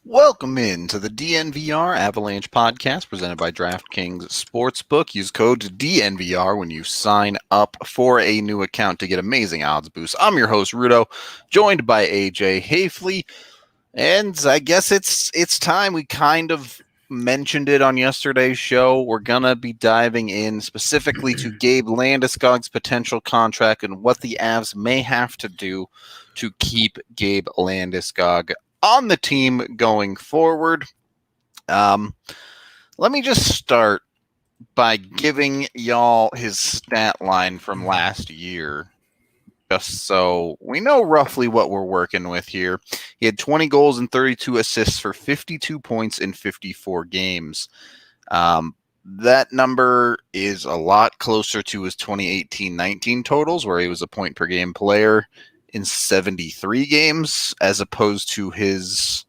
Welcome in to the DNVR Avalanche podcast presented by DraftKings Sportsbook. Use code DNVR when you sign up for a new account to get amazing odds boosts. I'm your host, Rudo, joined by AJ Haefele. And I guess it's time. We kind of mentioned it on yesterday's show. We're going to be diving in specifically to Gabe Landeskog's potential contract and what the Avs may have to do to keep Gabe Landeskog on the team going forward. Let me just start by giving y'all his stat line from last year, just so we know roughly what we're working with here. He had 20 goals and 32 assists for 52 points in 54 games. That number is a lot closer to his 2018-19 totals, where he was a point per game player in 73 games, as opposed to his...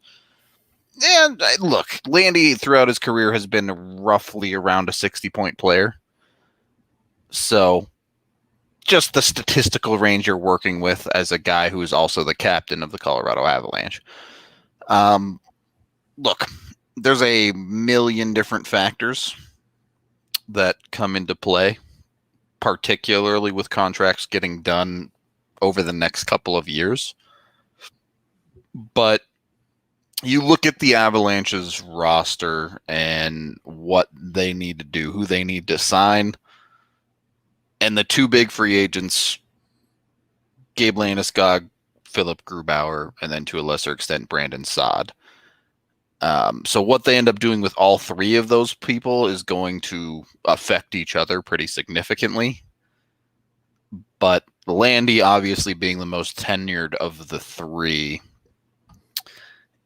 And look, Landy throughout his career has been roughly around a 60-point player. So just the statistical range you're working with as a guy who is also the captain of the Colorado Avalanche. Look, there's a million different factors that come into play, particularly with contracts getting done over the next couple of years. But you look at the Avalanche's roster and what they need to do, who they need to sign, and the two big free agents, Gabe Landeskog, Philip Grubauer, and then to a lesser extent, Brandon Saad. So what they end up doing with all three of those people is going to affect each other pretty significantly. But Landy obviously being the most tenured of the three.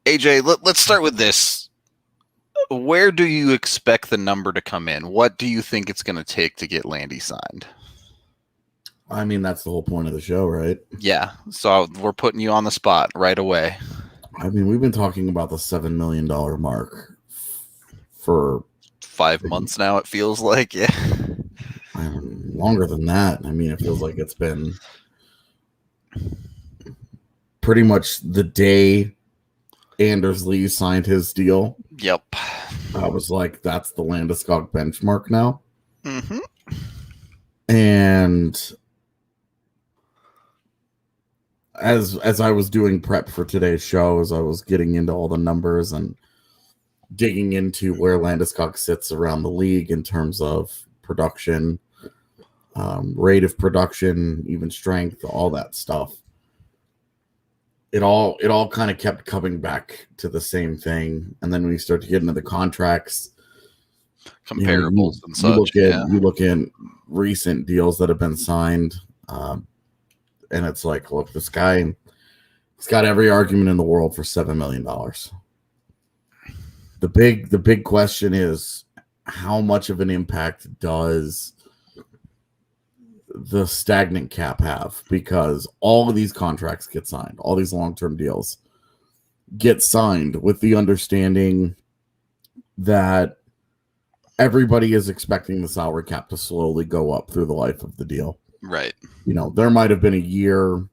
AJ, let's start with this. Where do you expect the number to come in? What do you think it's going to take to get Landy signed? I mean, that's the whole point of the show, right? Yeah, so we're putting you on the spot right away. I mean, we've been talking about the $7 million mark for 5 months now, it feels like. Yeah. Longer than that. I mean, it feels like it's been pretty much the day Anders Lee signed his deal. Yep. I was like, that's the Landeskog benchmark now. Mm-hmm. And as I was doing prep for today's show, as I was getting into all the numbers and digging into where Landeskog sits around the league in terms of production, rate of production, even strength, all that stuff. It all kind of kept coming back to the same thing. And then when you start to get into the contracts, comparables and such. You look at recent deals that have been signed, and it's like, look, this guy, he's got every argument in the world for $7 million. The big question is, how much of an impact does the stagnant cap have? Because all of these contracts get signed, all these long-term deals get signed with the understanding that everybody is expecting the salary cap to slowly go up through the life of the deal. Right. You know, there might have been a year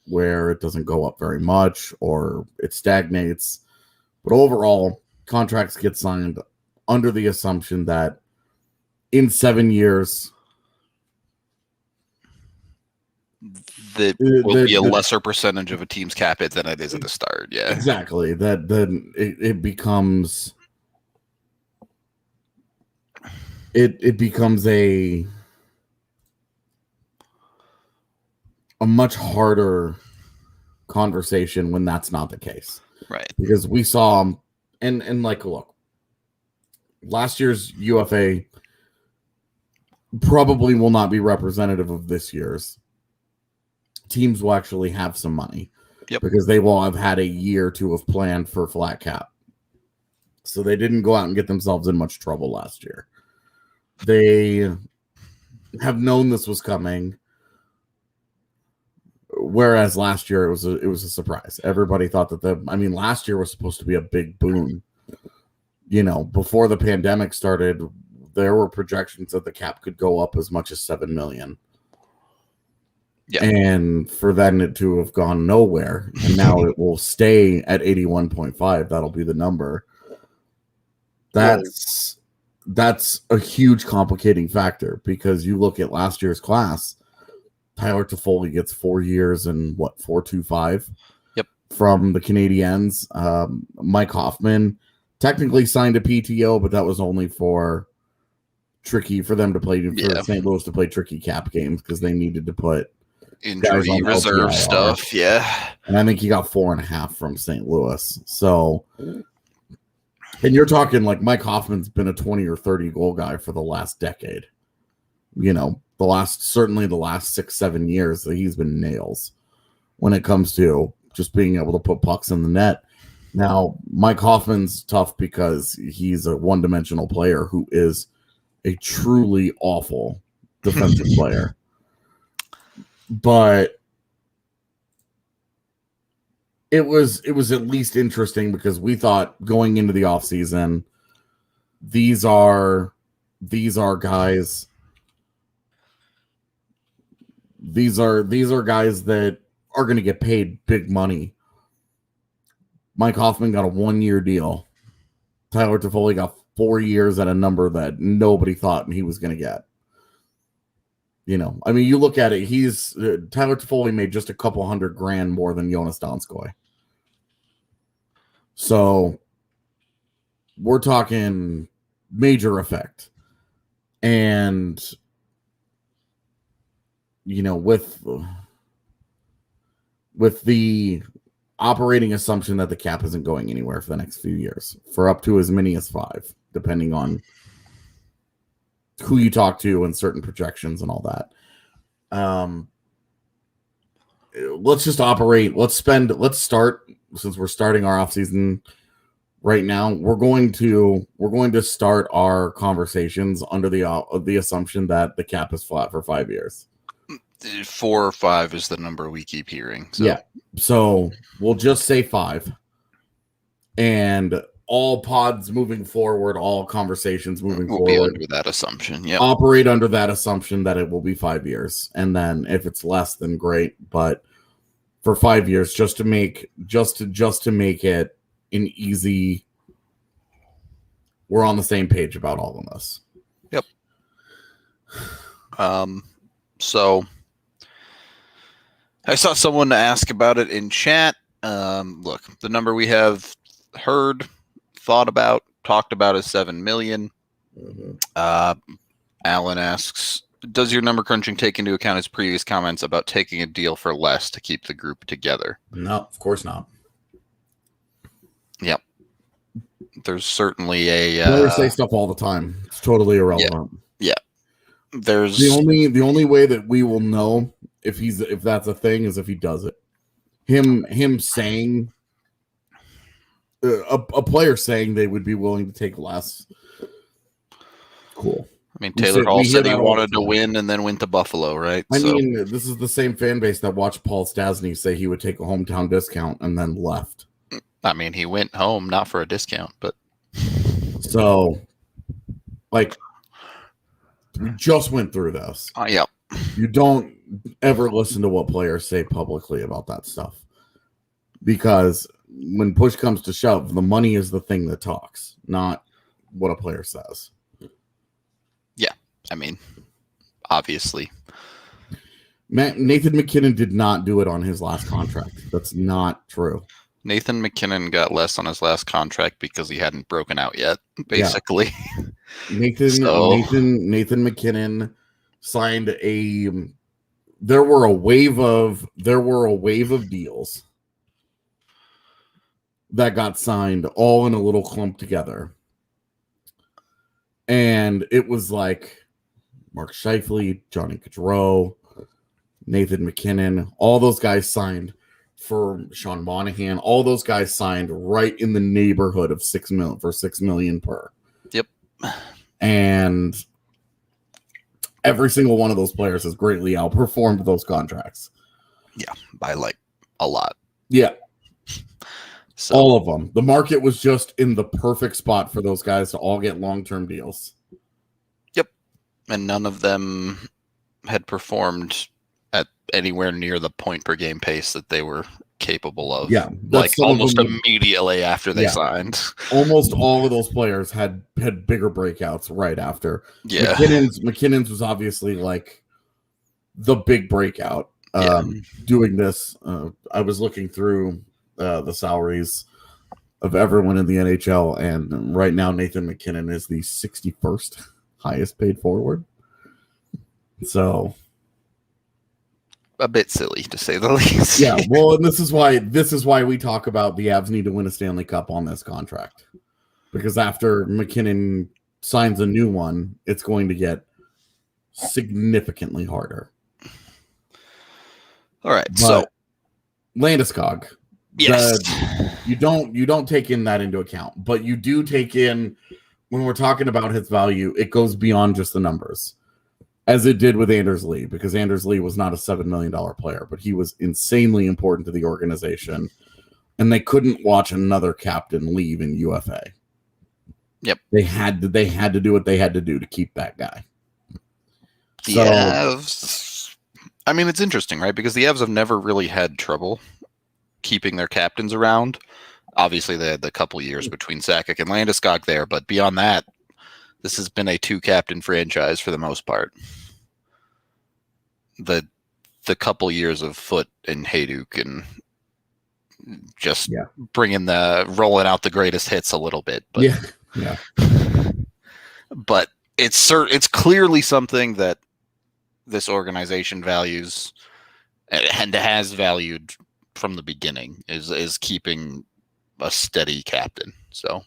where it doesn't go up very much or it stagnates, but overall, contracts get signed under the assumption that in 7 years, that will be a lesser percentage of a team's cap hit than it is at the start. Yeah, exactly. Then it becomes it becomes a much harder conversation when that's not the case, right? Because we saw and like, look, last year's UFA probably will not be representative of this year's. Teams will actually have some money, because they will have had a year to have planned for flat cap. So they didn't go out and get themselves in much trouble last year. They have known this was coming. Whereas last year it was a surprise. Everybody thought that last year was supposed to be a big boon. You know, before the pandemic started, there were projections that the cap could go up as much as $7 million. Yeah. And for then it to have gone nowhere, and now it will stay at 81.5. That'll be the number. That's a huge complicating factor, because you look at last year's class, Tyler Toffoli gets 4 years and what, 4.25? Yep. From the Canadiens. Mike Hoffman technically signed a PTO, but that was only for them to play, for St. Louis to play tricky cap games, because they needed to put injury reserve stuff. Yeah. And I think he got 4.5 from St. Louis. So, and you're talking like Mike Hoffman's been a 20 or 30 goal guy for the last decade. You know, certainly the last 6-7 years that he's been nails when it comes to just being able to put pucks in the net. Now, Mike Hoffman's tough because he's a one-dimensional player who is a truly awful defensive player. But it was at least interesting, because we thought going into the offseason, these are guys. These are guys that are going to get paid big money. Mike Hoffman got a 1-year deal. Tyler Toffoli got 4 years at a number that nobody thought he was going to get. You know, I mean, you look at it, Tyler Toffoli made just a couple $100,000 more than Jonas Donskoy. So we're talking major effect. And, you know, with the operating assumption that the cap isn't going anywhere for the next few years, for up to as many as 5, depending on who you talk to and certain projections and all that. Let's just operate. Let's start, since we're starting our offseason right now. We're going to start our conversations under the assumption that the cap is flat for 5 years. 4 or 5 is the number we keep hearing. So. Yeah. So we'll just say 5. And all pods moving forward, all conversations moving forward, be under that assumption. Yeah, operate under that assumption that it will be 5 years, and then if it's less, then great. But for 5 years, just to make it an easy, we're on the same page about all of this. Yep. So I saw someone ask about it in chat. Look, the number we have heard, thought about, talked about is 7 million. Mm-hmm. Alan asks, does your number crunching take into account his previous comments about taking a deal for less to keep the group together? No, of course not. Yep. There's certainly a players say stuff all the time. It's totally irrelevant. Yeah. There's the only way that we will know if that's a thing is if he does it. Him saying a player saying they would be willing to take less. Cool. I mean, Taylor Hall said he wanted to win and then went to Buffalo, right? I mean, this is the same fan base that watched Paul Stastny say he would take a hometown discount and then left. I mean, he went home, not for a discount, but... So, like, we just went through this. Yeah. You don't ever listen to what players say publicly about that stuff. Because when push comes to shove, the money is the thing that talks, not what a player says. Yeah, I mean, obviously. Nathan MacKinnon did not do it on his last contract. That's not true. Nathan MacKinnon got less on his last contract because he hadn't broken out yet, basically. Yeah. Nathan MacKinnon signed there were a wave of deals that got signed all in a little clump together. And it was like Mark Scheifele, Johnny Gaudreau, Nathan MacKinnon, all those guys signed for Sean Monahan. All those guys signed right in the neighborhood of $6 million per. Yep. And every single one of those players has greatly outperformed those contracts. Yeah, by like a lot. Yeah. So, all of them. The market was just in the perfect spot for those guys to all get long-term deals. Yep. And none of them had performed at anywhere near the point per game pace that they were capable of. Yeah, like almost immediately after they signed. Almost all of those players had bigger breakouts right after. Yeah, McKinnon's was obviously like the big breakout. Doing this, I was looking through the salaries of everyone in the NHL, and right now Nathan McKinnon is the 61st highest paid forward. So a bit silly to say the least. Yeah, well, and this is why we talk about the Avs need to win a Stanley Cup on this contract, because after McKinnon signs a new one, it's going to get significantly harder. All right, but so Landeskog, yes, you don't take in that into account, but you do take in when we're talking about his value, it goes beyond just the numbers. As it did with Anders Lee, because Anders Lee was not a $7 million player, but he was insanely important to the organization, and they couldn't watch another captain leave in UFA. Yep, they had to do what they had to do to keep that guy. The Avs, I mean, it's interesting, right? Because the Avs have never really had trouble keeping their captains around. Obviously, they had the couple years between Sakic and Landeskog there, but beyond that, this has been a two-captain franchise for the most part. The couple years of Foot and Hayduk and just rolling out the greatest hits a little bit, but but it's clearly something that this organization values and has valued from the beginning is keeping a steady captain. So.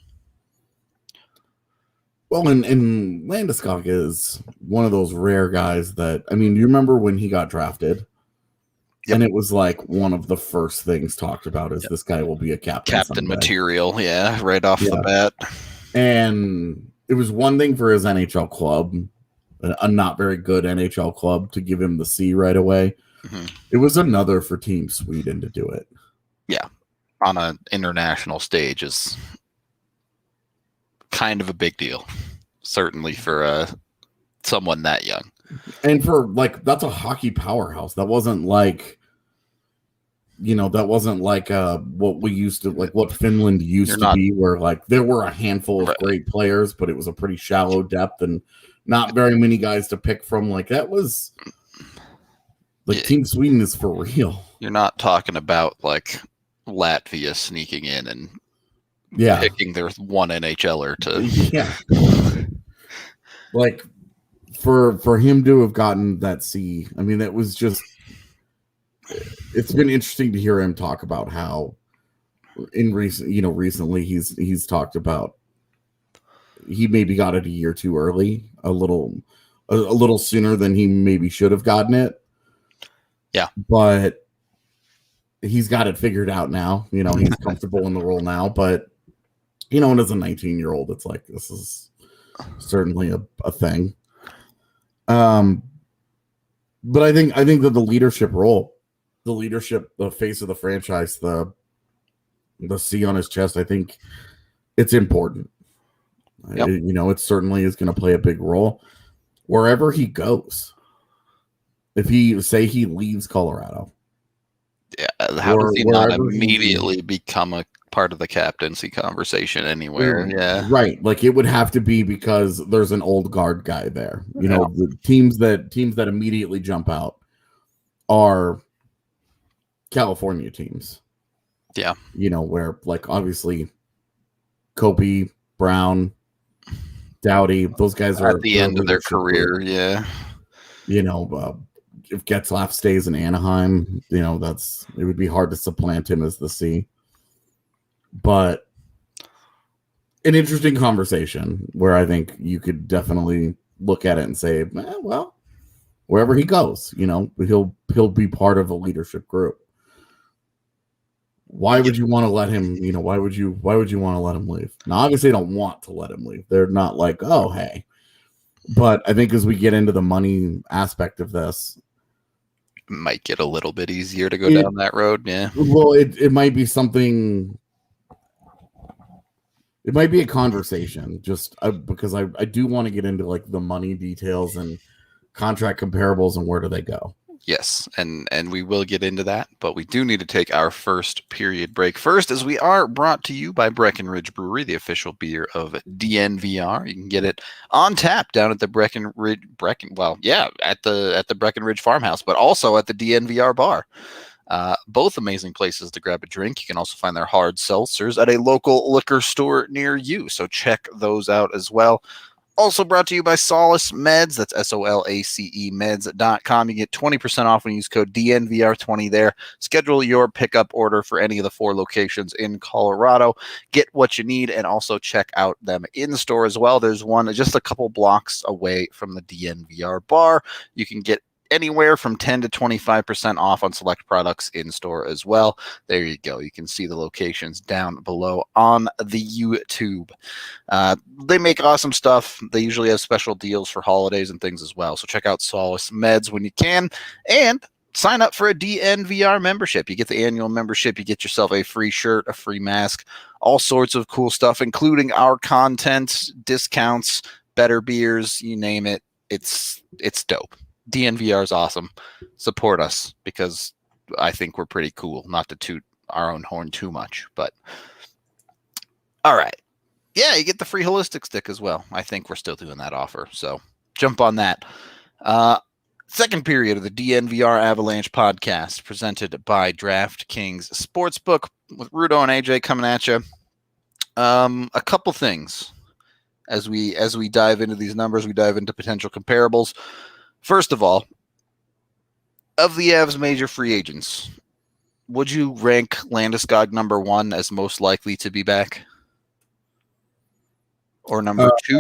Well, and Landeskog is one of those rare guys that, I mean, you remember when he got drafted? Yep. And it was like one of the first things talked about is this guy will be a captain. Captain material, right off the bat. And it was one thing for his NHL club, a not very good NHL club, to give him the C right away. Mm-hmm. It was another for Team Sweden to do it. Yeah, on an international stage is kind of a big deal, certainly for someone that young. And for that's a hockey powerhouse. That wasn't like, what we used to, what Finland used to be, where there were a handful of great players, but it was a pretty shallow depth and not very many guys to pick from. That was Team Sweden is for real. You're not talking about Latvia sneaking in and picking their one NHLer to for him to have gotten that C. I mean, that was just, it's been interesting to hear him talk about how recently he's talked about he maybe got it a year too early, a little sooner than he maybe should have gotten it. Yeah. But he's got it figured out now. He's comfortable in the role now, but and as a 19-year-old, it's this is certainly a thing. But I think that the leadership role, the face of the franchise, the C on his chest, I think it's important. Yep. It certainly is going to play a big role wherever he goes. If he leaves Colorado, how does he not immediately become a part of the captaincy conversation anywhere? Right. It would have to be because there's an old guard guy there. The teams that immediately jump out are California teams. Yeah. Where obviously Kobe, Brown, Doughty, those guys are at the end of their career. Yeah. If Getzlaf stays in Anaheim, it would be hard to supplant him as the C. But an interesting conversation where I think you could definitely look at it and say, well, wherever he goes, he'll be part of a leadership group. Why would you want to let him, why would you want to let him leave? Now, obviously they don't want to let him leave. They're not oh, hey. But I think as we get into the money aspect of this, it might get a little bit easier to go down that road. Yeah. Well, it might be something. It might be a conversation just because I do want to get into the money details and contract comparables and where do they go. Yes, and we will get into that, but we do need to take our first period break first, as we are brought to you by Breckenridge Brewery, the official beer of DNVR. You can get it on tap down at the Breckenridge Farmhouse, but also at the DNVR bar. Both amazing places to grab a drink. You can also find their hard seltzers at a local liquor store near you, so check those out as well. Also brought to you by Solace Meds. That's SOLACE meds.com. You get 20% off when you use code DNVR20 there. Schedule your pickup order for any of the 4 locations in Colorado. Get what you need, and also check out them in store as well. There's one just a couple blocks away from the DNVR bar. You can get anywhere from 10 to 25% off on select products in store as well. There you go. You can see the locations down below on the YouTube. They make awesome stuff. They usually have special deals for holidays and things as well. So check out Solace Meds when you can, and sign up for a DNVR membership. You get the annual membership. You get yourself a free shirt, a free mask, all sorts of cool stuff, including our content, discounts, better beers, you name it. It's dope. DNVR is awesome. Support us, because I think we're pretty cool. Not to toot our own horn too much, but all right. Yeah, you get the free holistic stick as well. I think we're still doing that offer, so jump on that. Second period of the DNVR Avalanche podcast, presented by DraftKings Sportsbook, with Rudo and AJ coming at you. A couple things as we dive into these numbers. We dive into potential comparables. First of all, of the Avs major free agents, would you rank Landeskog number 1 as most likely to be back? Or number 2?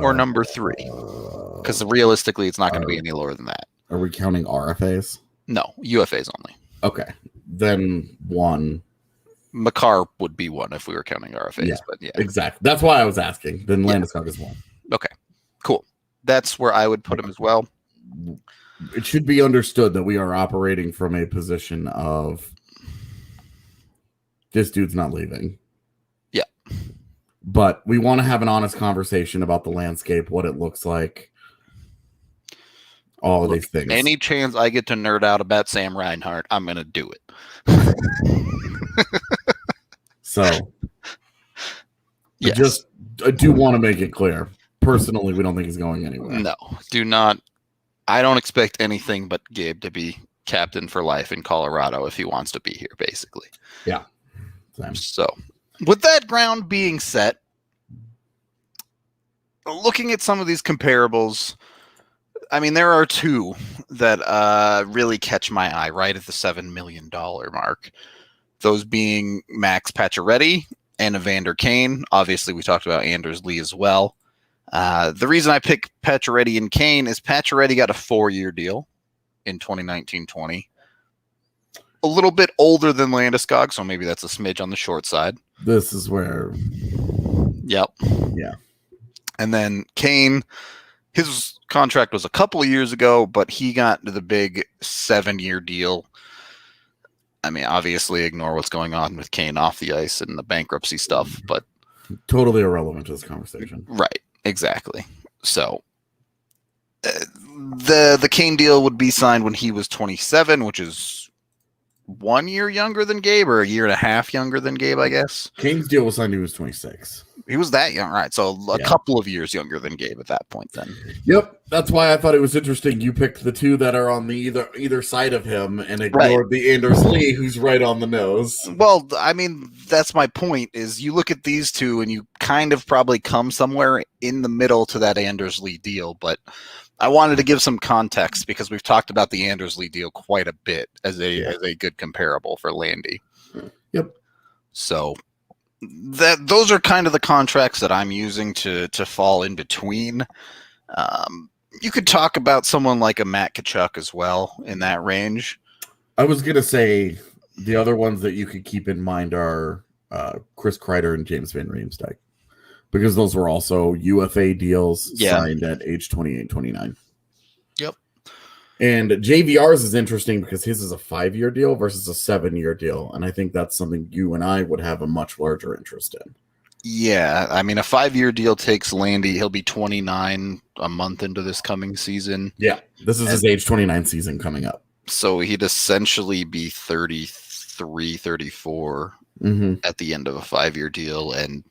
Or number 3? Because realistically, it's not going to be any lower than that. Are we counting RFAs? No, UFAs only. Okay. Then 1. Makar would be 1 if we were counting RFAs. Yeah, but yeah. Exactly. That's why I was asking. Then Landeskog is 1. Okay, cool. That's where I would put him as well. It should be understood that we are operating from a position of this dude's not leaving. Yeah. But we want to have an honest conversation about the landscape, what it looks like, all of these things. Any chance I get to nerd out about Sam Reinhart, I'm going to do it. So, yes. I do want to make it clear. Personally, we don't think he's going anywhere. No, do not. I don't expect anything but Gabe to be captain for life in Colorado if he wants to be here, basically. Yeah. Same. So, with that ground being set, looking at some of these comparables, I mean, there are 2 that really catch my eye right at the $7 million mark. Those being Max Pacioretty and Evander Kane. Obviously, we talked about Anders Lee as well. The reason I pick Pacioretty and Kane is Pacioretty got a 4-year deal in 2019-20. A little bit older than Landeskog, so maybe that's a smidge on the short side. This is where... Yep. Yeah. And then Kane, his contract was a couple of years ago, but he got the big 7-year deal. I mean, obviously ignore what's going on with Kane off the ice and the bankruptcy stuff, but... Totally irrelevant to this conversation. Right. Exactly. So the Kane deal would be signed when he was 27, which is 1 year younger than Gabe, or a year and a half younger than Gabe, I guess. Kane's deal was signed when he was 26. He was that young, right? So a couple of years younger than Gabe at that point then. Yep. That's why I thought it was interesting. You picked the 2 that are on the either side of him and ignored the Anders Lee, who's right on the nose. Well, I mean, that's my point, is you look at these 2 and you kind of probably come somewhere in the middle to that Anders Lee deal, but I wanted to give some context because we've talked about the Anders Lee deal quite a bit as a good comparable for Landy. Yep. So those are kind of the contracts that I'm using to fall in between. You could talk about someone like a Matt Tkachuk as well in that range. I was going to say the other ones that you could keep in mind are Chris Kreider and James Van Riemsdyk, because those were also UFA deals signed at age 28, 29. Yep. And JVR's is interesting because his is a 5-year deal versus a 7-year deal. And I think that's something you and I would have a much larger interest in. Yeah. I mean, a 5-year deal takes Landy. He'll be 29 a month into this coming season. Yeah. This is his age 29 season coming up. So he'd essentially be 33, 34 at the end of a 5-year deal. And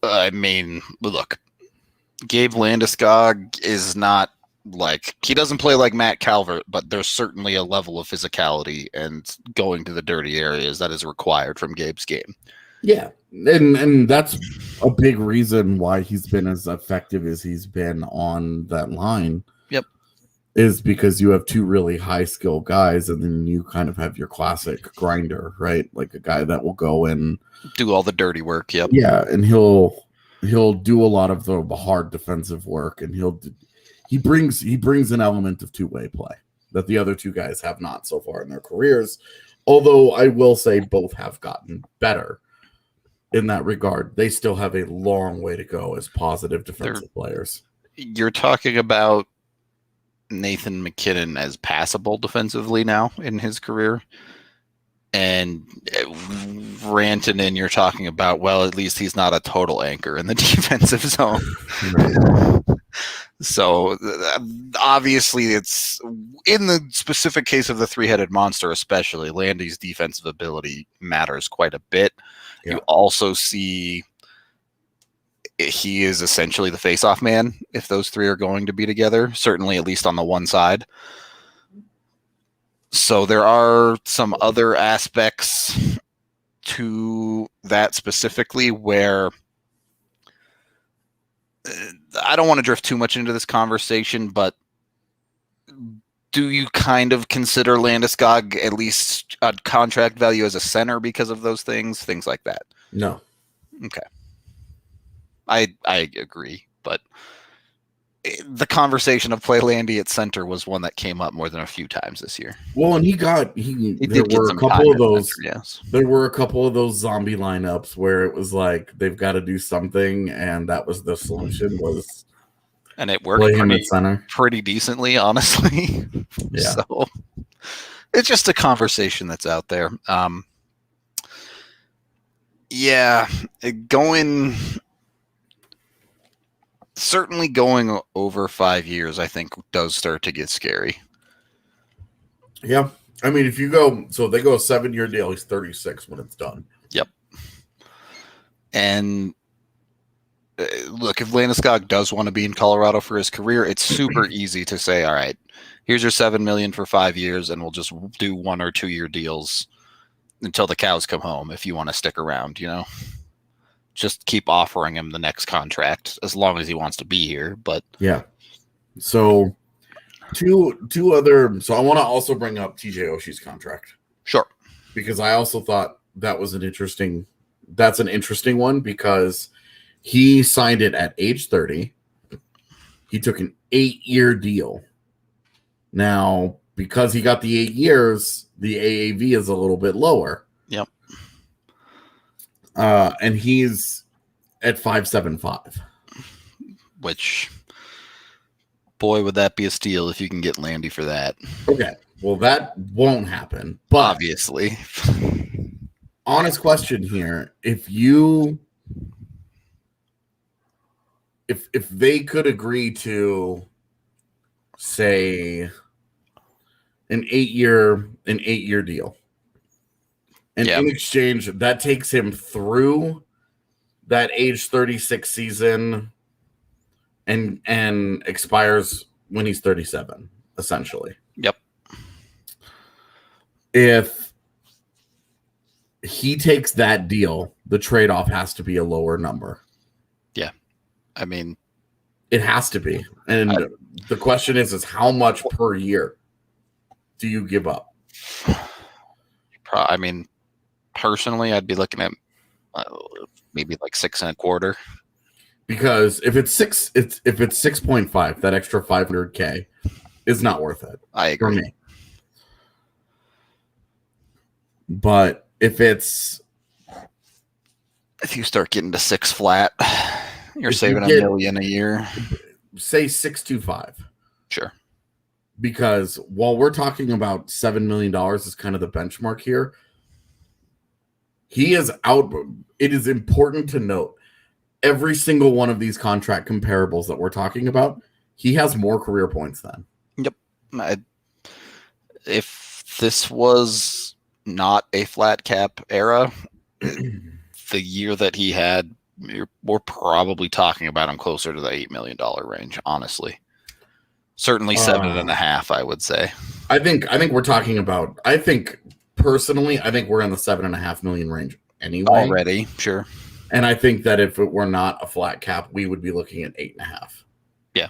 I mean, look, Gabe Landeskog is not like, he doesn't play like Matt Calvert, but there's certainly a level of physicality and going to the dirty areas that is required from Gabe's game. Yeah. And that's a big reason why he's been as effective as he's been on that line. Yep. Is because you have two really high skill guys, and then you kind of have your classic grinder, right? Like a guy that will go and do all the dirty work. Yep. Yeah, and he'll do a lot of the hard defensive work, and he brings an element of two-way play that the other two guys have not so far in their careers. Although I will say both have gotten better in that regard. They still have a long way to go as positive defensive players. You're talking about Nathan McKinnon as passable defensively now in his career. And Rantanen, you're talking about, well, at least he's not a total anchor in the defensive zone. Right. So obviously it's in the specific case of the three-headed monster, especially Landy's defensive ability matters quite a bit. Yeah. You also see he is essentially the face-off man if those three are going to be together, certainly at least on the one side. So there are some other aspects to that specifically where I don't want to drift too much into this conversation, but do you kind of consider Landeskog at least a contract value as a center because of those things like that? No. Okay. I agree, but the conversation of play Landy at center was one that came up more than a few times this year. Well, and there were a couple of those. Center, yes. There were a couple of those zombie lineups where it was like they've got to do something, and that was the solution. And it worked pretty decently, honestly. Yeah. So it's just a conversation that's out there. Yeah, certainly going over 5 years, I think, does start to get scary. Yeah. I mean, if you go, so they go a 7-year deal, he's 36 when it's done. Yep. And look, if Landeskog does want to be in Colorado for his career, it's super easy to say, all right, here's your $7 million for 5 years, and we'll just do 1 or 2 year deals until the cows come home if you want to stick around, you know? Just keep offering him the next contract as long as he wants to be here. But yeah. So two other. So I want to also bring up TJ Oshie's contract. Sure. Because I also thought that was an interesting one because he signed it at age 30. He took an 8-year deal. Now, because he got the 8 years, the AAV is a little bit lower. Yep. And he's at 5.75, which, boy, would that be a steal if you can get Landy for that. Okay, well, that won't happen, but obviously. Honest question here: if they could agree to, say, an 8-year deal. And in exchange, that takes him through that age 36 season and expires when he's 37, essentially. Yep. If he takes that deal, the trade-off has to be a lower number. Yeah. I mean, it has to be. And the question is how much per year do you give up? I mean, personally, I'd be looking at maybe like 6.25. Because if it's 6.5, that extra $500K is not worth it. I agree. For me. But if you start getting to 6 flat, you're saving $1 million a year. Say 6.25. Sure. Because while we're talking about $7 million is kind of the benchmark here, he is out. It is important to note every single one of these contract comparables that we're talking about, he has more career points than. Yep. if this was not a flat cap era, the year that he had, we're probably talking about him closer to the $8 million range, honestly. Certainly 7.5, I would say. I think we're talking about, personally, I think we're in the 7.5 million range anyway. Already, sure. And I think that if it were not a flat cap, we would be looking at 8.5. Yeah.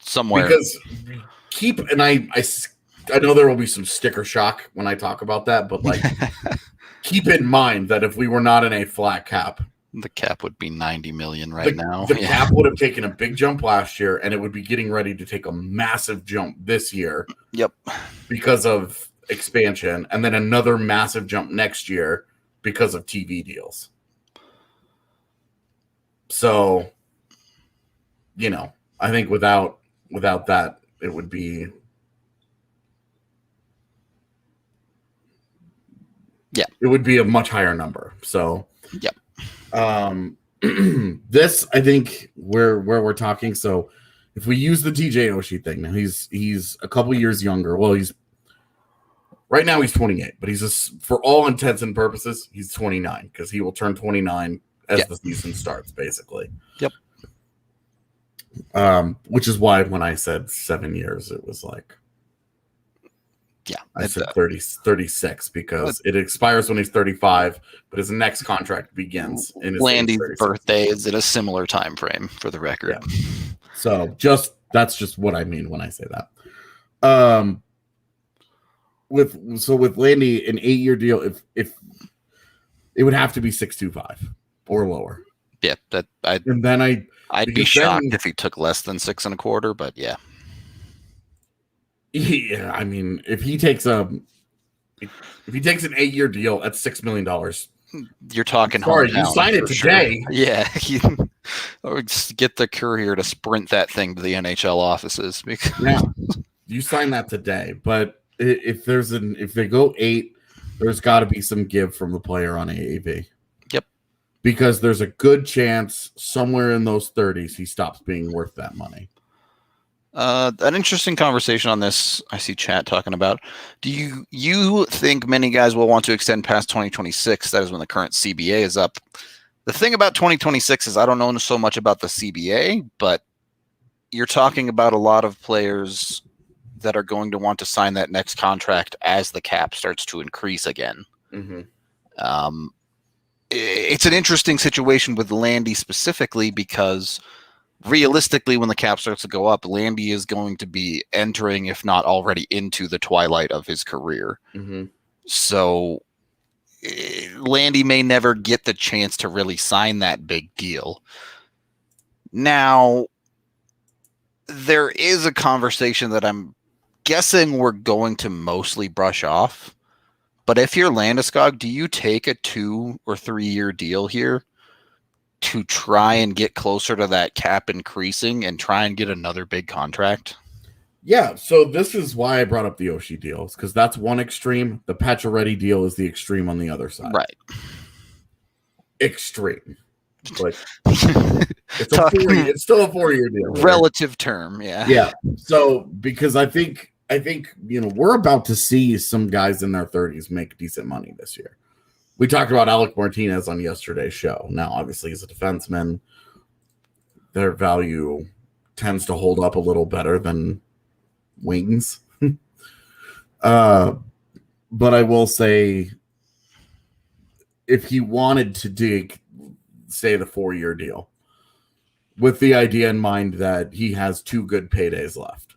Somewhere. Because I know there will be some sticker shock when I talk about that, but like keep in mind that if we were not in a flat cap, the cap would be 90 million now. The cap would have taken a big jump last year, and it would be getting ready to take a massive jump this year. Yep. Because of expansion, and then another massive jump next year because of TV deals. So, I think without that, it would be. Yeah. It would be a much higher number. So, yep. This, I think, where we're talking. So, if we use the TJ Oshie thing, now he's a couple years younger. Well, right now he's 28, but for all intents and purposes, he's 29 because he will turn 29 as the season starts, basically. Yep. Which is why when I said 7 years, it was like. Yeah, I said 36 because it expires when he's 35, but his next contract begins in his Landy's birthday is at a similar time frame, for the record. Yeah. So that's just what I mean when I say that. With Landy, an 8-year deal, if it would have to be 6.25 or lower. Yeah, I'd be shocked if he took less than 6.25, but yeah. Yeah, I mean, if he takes an 8-year deal, that's $6 million. You're talking. Sorry, you sign it today. Sure. Yeah, or just get the courier to sprint that thing to the NHL offices. Yeah, you sign that today. But if they go 8, there's got to be some give from the player on AAV. Yep, because there's a good chance somewhere in those 30s he stops being worth that money. An interesting conversation on this I see chat talking about. Do you think many guys will want to extend past 2026? That is when the current CBA is up. The thing about 2026 is I don't know so much about the CBA, but you're talking about a lot of players that are going to want to sign that next contract as the cap starts to increase again. Mm-hmm. It's an interesting situation with Landy specifically because realistically, when the cap starts to go up, Landy is going to be entering, if not already, into the twilight of his career. Mm-hmm. So Landy may never get the chance to really sign that big deal. Now, there is a conversation that I'm guessing we're going to mostly brush off. But if you're Landeskog, do you take a 2 or 3 year deal here to try and get closer to that cap increasing and try and get another big contract? Yeah, so this is why I brought up the Oshie deals, because that's one extreme. The Pacioretty deal is the extreme on the other side. Right. Extreme. Like, it's still a 4-year deal. Right? Relative term, yeah. Yeah. So because I think we're about to see some guys in their 30s make decent money this year. We talked about Alec Martinez on yesterday's show. Now, obviously, he's a defenseman. Their value tends to hold up a little better than wings. But I will say, if he wanted to dig, say, the 4-year deal, with the idea in mind that he has 2 good paydays left,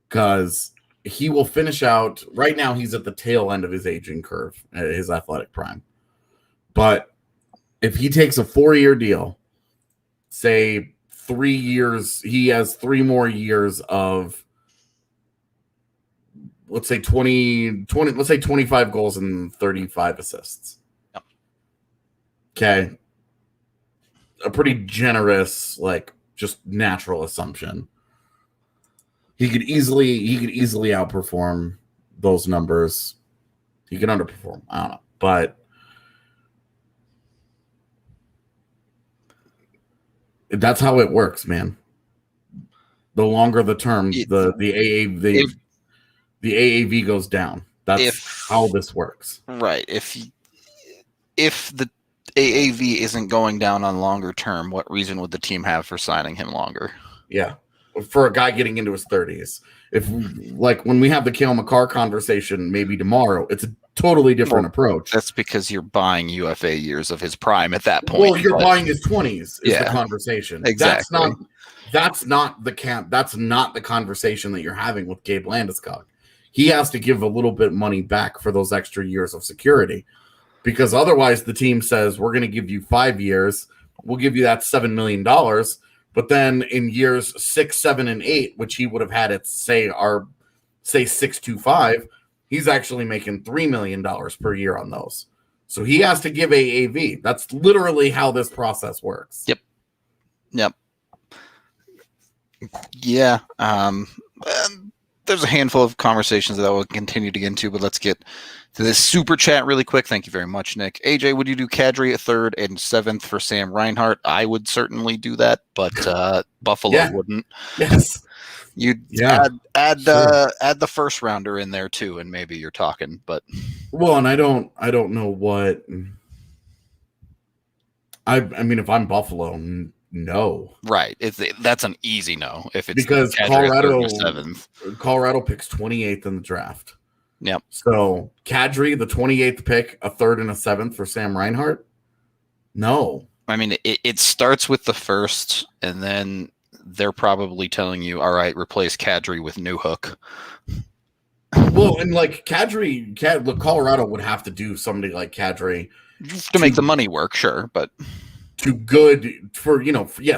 because he will finish out. Right now, he's at the tail end of his aging curve, his athletic prime. But if he takes a 4-year deal, say 3 years, he has 3 more years of, let's say 25 goals and 35 assists. Yep. Okay. A pretty generous, just natural assumption. He could easily outperform those numbers. He could underperform. I don't know. But that's how it works, man. The longer the term, the AAV, the AAV goes down. That's how this works. Right. If the AAV isn't going down on longer term, what reason would the team have for signing him longer? Yeah. For a guy getting into his 30s. If, like, when we have the Cale Makar conversation maybe tomorrow, it's a totally different approach. That's because you're buying UFA years of his prime at that point. Well, you're buying his 20s is the conversation. Exactly. That's not the conversation that you're having with Gabe Landeskog. He has to give a little bit money back for those extra years of security, because otherwise the team says, we're going to give you 5 years. We'll give you that $7 million. But then in years 6, 7, and 8, which he would have had at say 625, he's actually making $3 million per year on those. So he has to give AAV. That's literally how this process works. Yep. Yeah. There's a handful of conversations that I will continue to get into, but let's get to this super chat really quick. Thank you very much, Nick. AJ, would you do Kadri at 3rd and 7th for Sam Reinhart? I would certainly do that, but Buffalo wouldn't. Yes. You'd add the first rounder in there too, and maybe you're talking. But and I don't know what. I mean, if I'm Buffalo, no. Right. That's an easy no. If it's because Colorado picks 28th in the draft. Yep. So Kadri, the 28th pick, a 3rd and a 7th for Sam Reinhart. No. I mean, it starts with the first, and then they're probably telling you, all right, replace Kadri with Newhook. Well, and like Colorado would have to do somebody like Kadri to make the money work, sure, but too good for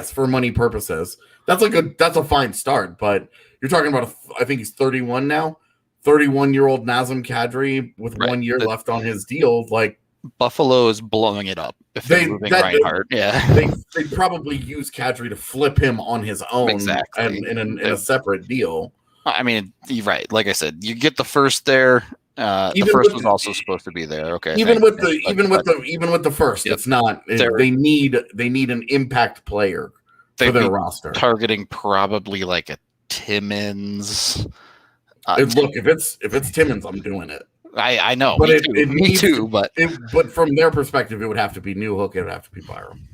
for money purposes. That's a fine start, but you're talking about I think he's 31 now. 31-year-old Nazem Kadri with 1 year left on his deal. Like, Buffalo is blowing it up if they're moving Reinhart. They probably use Kadri to flip him on his own in a separate deal. I mean, you're right. Like I said, you get the first there. The first was also supposed to be there. Okay. Even with the first, it's not. They need an impact player for their roster. Targeting probably like a Timmins. Look, if it's Timmins, I'm doing it. I know, but me too. But from their perspective, it would have to be Newhook. It would have to be Byram.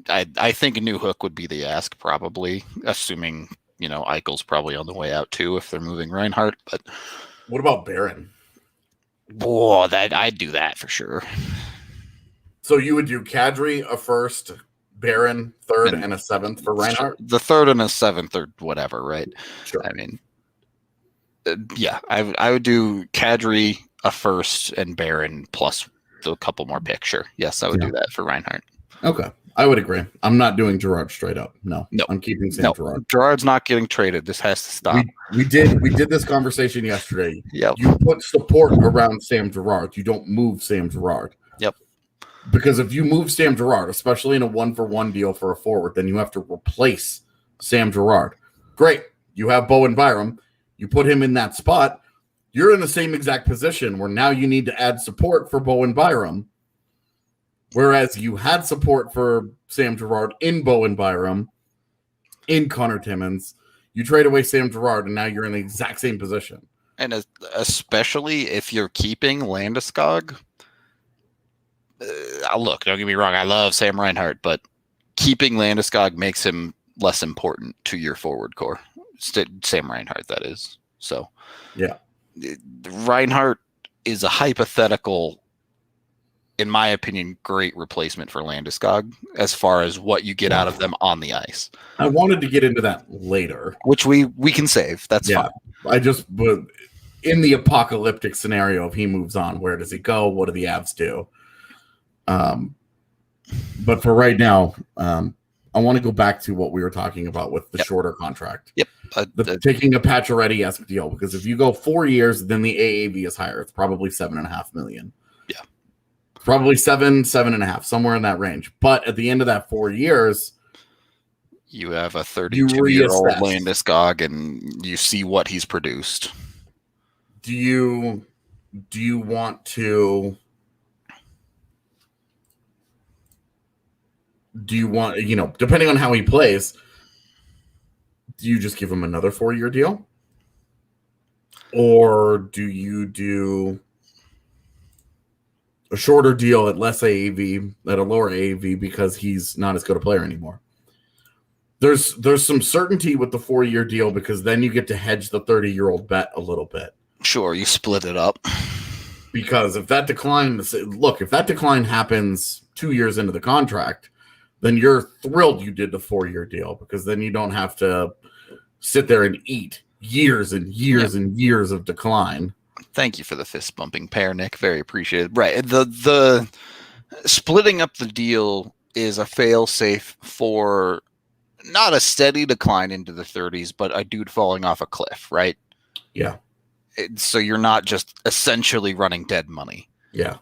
I think Newhook would be the ask, probably, assuming Eichel's probably on the way out too if they're moving Reinhart. But what about Barron? I'd do that for sure. So you would do Kadri a 1st, Barron 3rd, and a 7th for Reinhart. The 3rd and a 7th or whatever, right? Sure. I mean. I would do Kadri a 1st and Barron plus a couple more picks. Sure. Yes, I would do that for Reinhart. Okay. I would agree. I'm not doing Girard straight up. No. I'm keeping Sam Girard. Girard's not getting traded. This has to stop. We did this conversation yesterday. Yep. You put support around Sam Girard. You don't move Sam Girard. Yep. Because if you move Sam Girard, especially in a 1-for-1 deal for a forward, then you have to replace Sam Girard. Great. You have Bowen Byram. You put him in that spot, you're in the same exact position where now you need to add support for Bowen Byram. Whereas you had support for Sam Girard in Bowen Byram, in Connor Timmins. You trade away Sam Girard, and now you're in the exact same position. And especially if you're keeping Landeskog. Look, don't get me wrong. I love Sam Reinhart, but keeping Landeskog makes him less important to your forward core. Sam Reinhart, that is. So, yeah, Reinhart is a hypothetical, in my opinion, great replacement for Landeskog as far as what you get out of them on the ice. I wanted to get into that later, which we can save. That's fine. But in the apocalyptic scenario, if he moves on, where does he go? What do the Avs do? But for right now, I want to go back to what we were talking about with the shorter contract. Yep. Taking a Pacioretty-esque deal, because if you go 4 years, then the AAV is higher. It's probably $7.5 million. Yeah. Probably 7.5, somewhere in that range. But at the end of that 4 years, you have a 32-year-old Landeskog, and you see what he's produced. Do you want to? Do you want, depending on how he plays, do you just give him another 4-year deal? Or do you do a shorter deal at less AAV, at a lower AAV, because he's not as good a player anymore? There's some certainty with the 4-year deal, because then you get to hedge the 30-year-old bet a little bit. Sure, you split it up. Because if that decline happens 2 years into the contract, then you're thrilled you did the 4-year deal, because then you don't have to sit there and eat years and years and years of decline. Thank you for the fist bumping pair, Nick. Very appreciated. Right. The splitting up the deal is a fail safe for not a steady decline into the 30s, but a dude falling off a cliff, right? Yeah. So you're not just essentially running dead money. Yeah.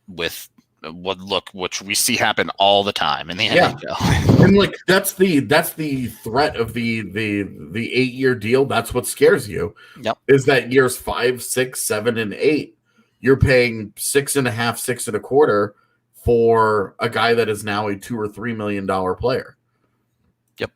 With which we see happen all the time in the NHL. And like that's the threat of the 8-year deal. That's what scares you. Yep. Is that years 5, 6, 7, and 8, you're paying 6.5, 6.25 for a guy that is now a $2 or $3 million player. Yep.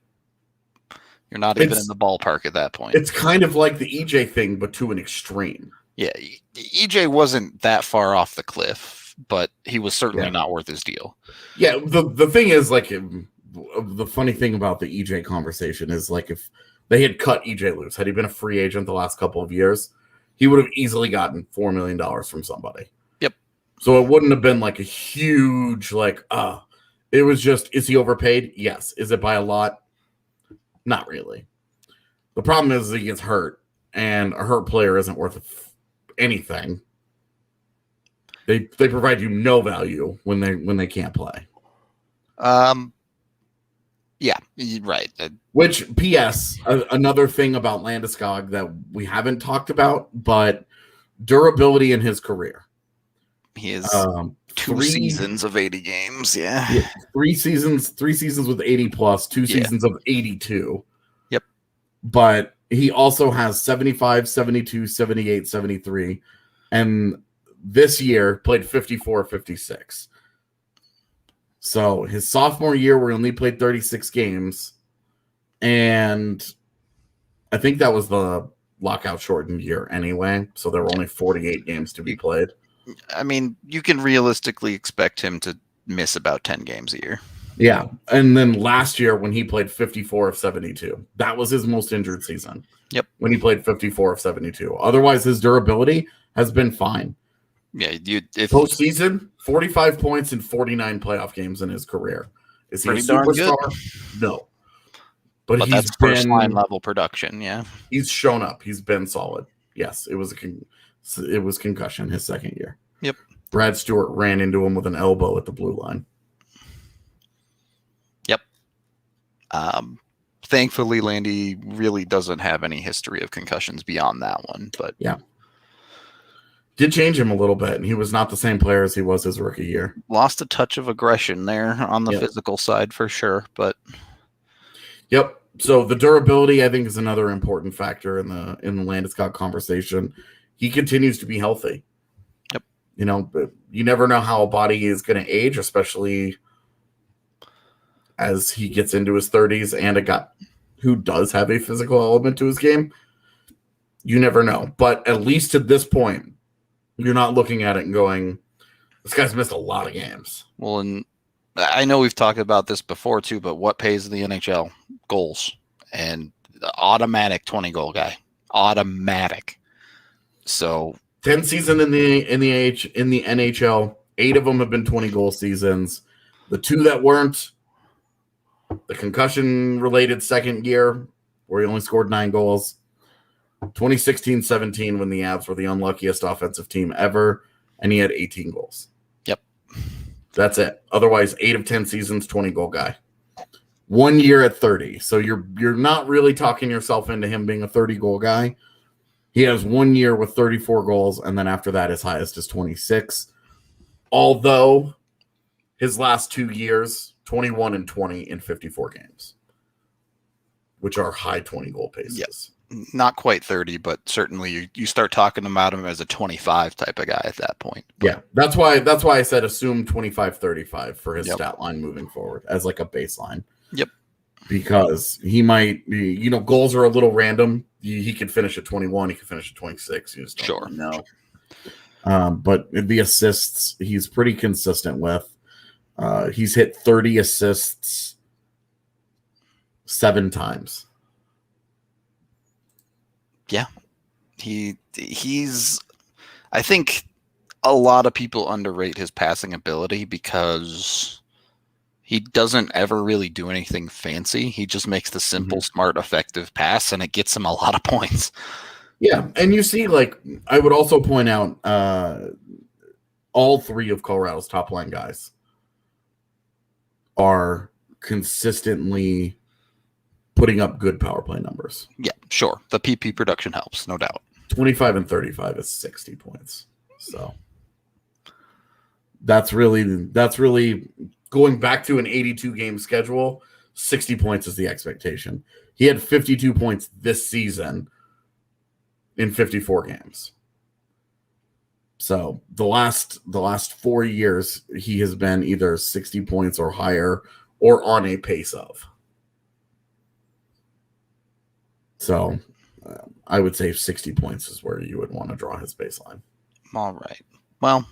You're not even in the ballpark at that point. It's kind of like the EJ thing, but to an extreme. Yeah, EJ wasn't that far off the cliff, but he was certainly not worth his deal. Yeah, the thing is, like, the funny thing about the EJ conversation is, like, if they had cut EJ loose, had he been a free agent the last couple of years, he would have easily gotten $4 million from somebody. Yep. So it wouldn't have been like a huge, like, it was just, is he overpaid? Yes. Is it by a lot? Not really. The problem is he gets hurt, and a hurt player isn't worth anything. They provide you no value when they can't play. Yeah, right. Which, P.S., another thing about Landeskog that we haven't talked about, but durability in his career. He has 2 seasons of 80 games. Yeah. 3 seasons with 80 plus, 2 seasons of 82. Yep. But he also has 75, 72, 78, 73, and this year played 54, 56. So his sophomore year, where he only played 36 games, and I think that was the lockout shortened year anyway, so there were only 48 games to be played. I mean, you can realistically expect him to miss about 10 games a year. Yeah, and then last year when he played 54 of 72, that was his most injured season. Yep. When he played 54 of 72. Otherwise, his durability has been fine. Yeah, if postseason, 45 points in 49 playoff games in his career. Is he a superstar? No. But that's first line level production, yeah. He's shown up. He's been solid. Yes, it was concussion his second year. Yep. Brad Stewart ran into him with an elbow at the blue line. Yep. Thankfully, Landy really doesn't have any history of concussions beyond that one, but yeah. Did change him a little bit, and he was not the same player as he was his rookie year. Lost a touch of aggression there on the physical side for sure, but yep. So the durability, I think, is another important factor in the Landeskog conversation. He continues to be healthy. Yep. You know, but you never know how a body is going to age, especially as he gets into his 30s, and a guy who does have a physical element to his game. You never know. But at least to this point, you're not looking at it and going, this guy's missed a lot of games. Well, and I know we've talked about this before too, but what pays in the NHL? Goals. And the automatic 20-goal guy. Automatic. So 10 seasons in the NHL, 8 of them have been 20-goal seasons. The 2 that weren't, the concussion-related second year, where he only scored 9 goals. 2016-17, when the Avs were the unluckiest offensive team ever, and he had 18 goals. Yep. That's it. Otherwise, 8 of 10 seasons, 20-goal guy. 1 year at 30. So you're not really talking yourself into him being a 30-goal guy. He has 1 year with 34 goals, and then after that, his highest is 26. Although his last 2 years, 21 and 20 in 54 games, which are high 20-goal paces. Yes. Not quite 30, but certainly you start talking about him as a 25 type of guy at that point. But yeah, that's why I said assume 25-35 for his stat line moving forward as like a baseline. Yep. because he might, goals are a little random. He could finish at 21. He could finish at 26. You just don't really know. But the assists, he's pretty consistent with. He's hit 30 assists 7 times. Yeah. He's I think a lot of people underrate his passing ability because he doesn't ever really do anything fancy. He just makes the simple, smart, effective pass, and it gets him a lot of points. Yeah, and you see, I would also point out all 3 of Colorado's top line guys are consistently putting up good power play numbers. Yeah, sure. The PP production helps, no doubt. 25 and 35 is 60 points. So that's really going back to an 82 game schedule. 60 points is the expectation. He had 52 points this season in 54 games. So the last 4 years, he has been either 60 points or higher or on a pace of. So I would say 60 points is where you would want to draw his baseline. All right. Well,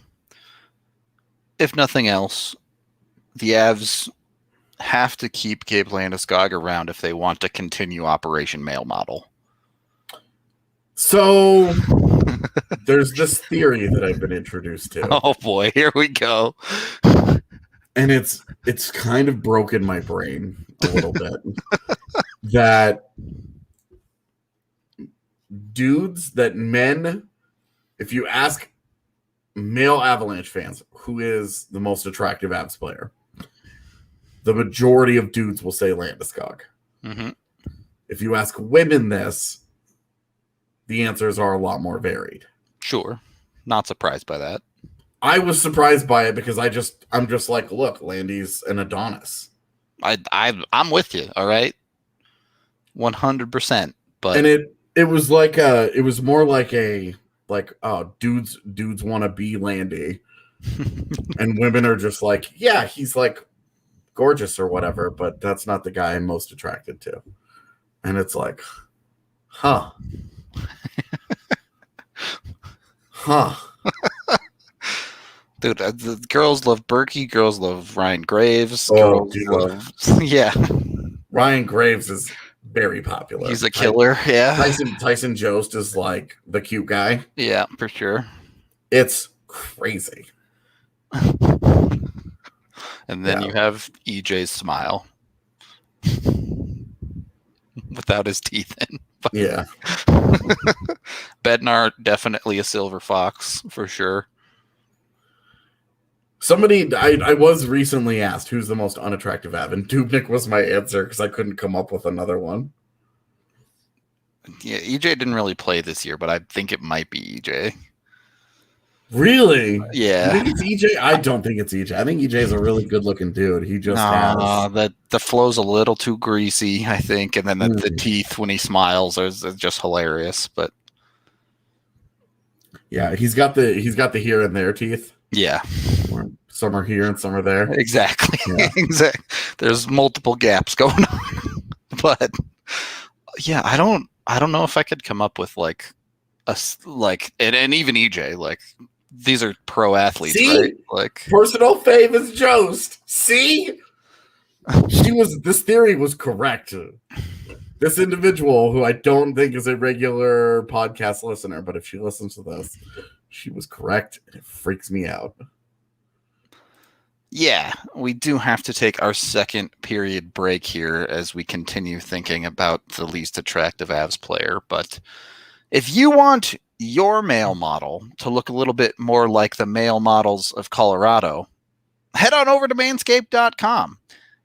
if nothing else, the Avs have to keep Gabe Landeskog around if they want to continue Operation Male Model. So there's this theory that I've been introduced to. Oh boy, here we go. And it's kind of broken my brain a little bit. That men, if you ask male Avalanche fans who is the most attractive Avs player, the majority of dudes will say Landeskog. Mm-hmm. If you ask women this, the answers are a lot more varied. Sure. Not surprised by that. I was surprised by it because I'm just like, look, Landy's an Adonis. I'm with you, all right? 100%. But and it was like it was more like dudes want to be Landy. And women are just like, yeah, he's like gorgeous or whatever, but that's not the guy I'm most attracted to. And it's like, huh. Dude, the girls love Berkey. Girls love Ryan Graves. Yeah. Ryan Graves is very popular. He's a killer. Yeah. Tyson Jost is like the cute guy. Yeah, for sure. It's crazy. And then you have EJ's smile without his teeth in. But yeah. Bednar, definitely a silver fox for sure. Somebody, I was recently asked who's the most unattractive Av, and Dubnik was my answer because I couldn't come up with another one. Yeah, EJ didn't really play this year, but I think it might be EJ. Really? Yeah. You think it's EJ? I don't think it's EJ. I think EJ is a really good-looking dude. He just has... the flow's a little too greasy, I think, and then the teeth when he smiles are just hilarious. But yeah, he's got the here and there teeth. Yeah. Some are here and some are there. Exactly. Yeah. Exactly. There's multiple gaps going on. But yeah, I don't know if I could come up with and even EJ, these are pro athletes, right? Personal fave is Jost. See? This theory was correct. This individual, who I don't think is a regular podcast listener, but if she listens to this, she was correct, and it freaks me out. Yeah, we do have to take our second period break here as we continue thinking about the least attractive Avs player. But if you want your male model to look a little bit more like the male models of Colorado, head on over to manscaped.com.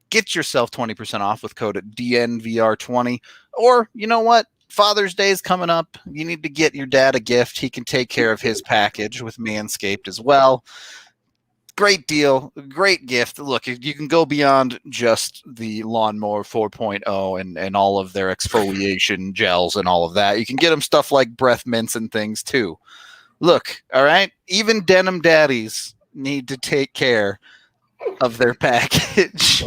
Get yourself 20% off with code DNVR20. Or, you know what? Father's Day is coming up. You need to get your dad a gift. He can take care of his package with Manscaped as well. Great deal. Great gift. Look, you can go beyond just the Lawnmower 4.0 and all of their exfoliation gels and all of that. You can get them stuff like breath mints and things too. Look, all right? Even denim daddies need to take care of their package.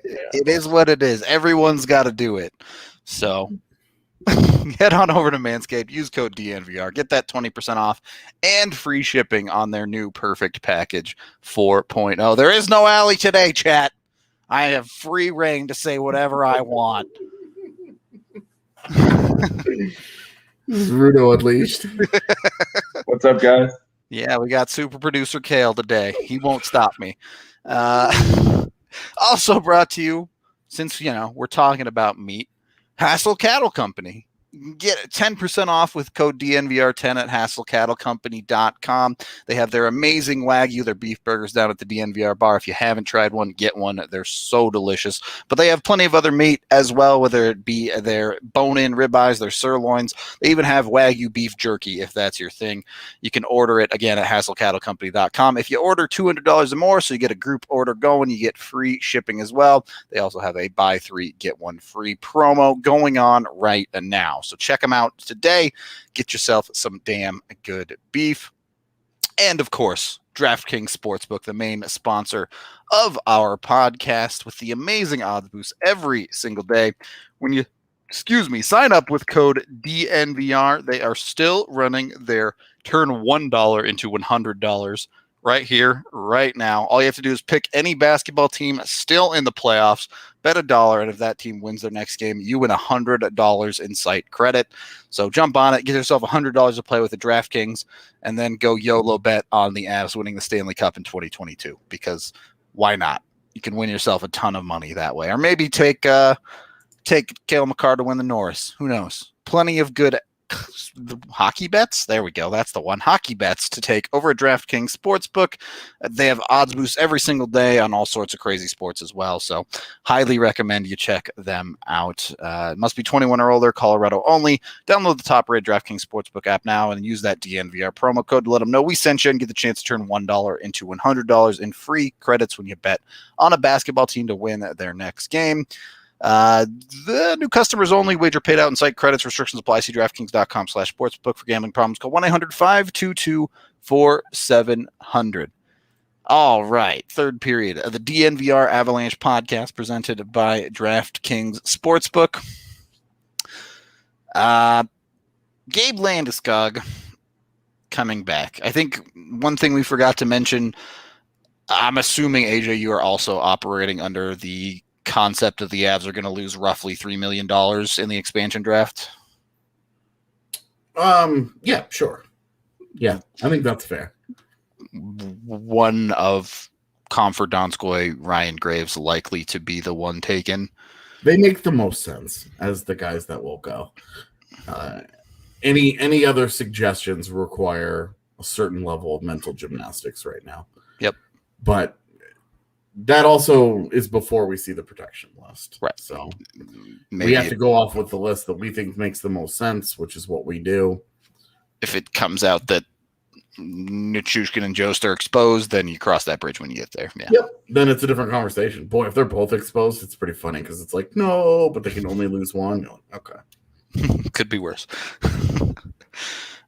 It is what it is. Everyone's got to do it. So head on over to Manscaped, use code DNVR, get that 20% off and free shipping on their new Perfect Package 4.0. There is no alley today, chat. I have free reign to say whatever I want. This is Rudo Unleashed. What's up, guys? Yeah, we got super producer Kale today. He won't stop me. Also brought to you, since we're talking about meat, Haefele Cattle Company. Get 10% off with code DNVR10 at haefelecattlecompany.com. They have their amazing Wagyu, their beef burgers down at the DNVR bar. If you haven't tried one, get one. They're so delicious. But they have plenty of other meat as well, whether it be their bone-in ribeyes, their sirloins. They even have Wagyu beef jerky, if that's your thing. You can order it, again, at haefelecattlecompany.com. If you order $200 or more, so you get a group order going, you get free shipping as well. They also have a buy three, get one free promo going on right now. So check them out today. Get yourself some damn good beef. And of course, DraftKings Sportsbook, the main sponsor of our podcast, with the amazing odds boost every single day. When you, sign up with code DNVR, they are still running their turn $1 into $100 right here, right now. All you have to do is pick any basketball team still in the playoffs, bet $1, and if that team wins their next game, you win $100 in site credit. So jump on it, get yourself $100 to play with the DraftKings, and then go YOLO bet on the Avs winning the Stanley Cup in 2022, because why not? You can win yourself a ton of money that way. Or maybe take Cale Makar to win the Norris. Who knows? Plenty of good hockey bets. There we go. That's the one. Hockey bets to take over at DraftKings Sportsbook. They have odds boosts every single day on all sorts of crazy sports as well. So highly recommend you check them out. It must be 21 or older, Colorado only. Download the top-rated DraftKings Sportsbook app now and use that DNVR promo code to let them know we sent you and get the chance to turn $1 into $100 in free credits when you bet on a basketball team to win their next game. The new customers only, wager paid out in site credits, restrictions apply. See DraftKings.com/sportsbook for gambling problems. Call 1-800-522-4700. All right. Third period of the DNVR Avalanche podcast presented by DraftKings Sportsbook. Gabe Landeskog coming back. I think one thing we forgot to mention, I'm assuming, AJ, you are also operating under the concept of the Avs are going to lose roughly $3 million in the expansion draft. Yeah, sure. Yeah, I think that's fair. One of Comfort Donskoy, Ryan Graves likely to be the one taken. They make the most sense as the guys that will go. Any other suggestions require a certain level of mental gymnastics right now. Yep. But that also is before we see the protection list. Right. So maybe we have to go off with the list that we think makes the most sense, which is what we do. If it comes out that Nichushkin and Jost are exposed, then you cross that bridge when you get there. Yeah. Yep. Then it's a different conversation. Boy, if they're both exposed, it's pretty funny because it's like, no, but they can only lose one. You're like, okay. Could be worse.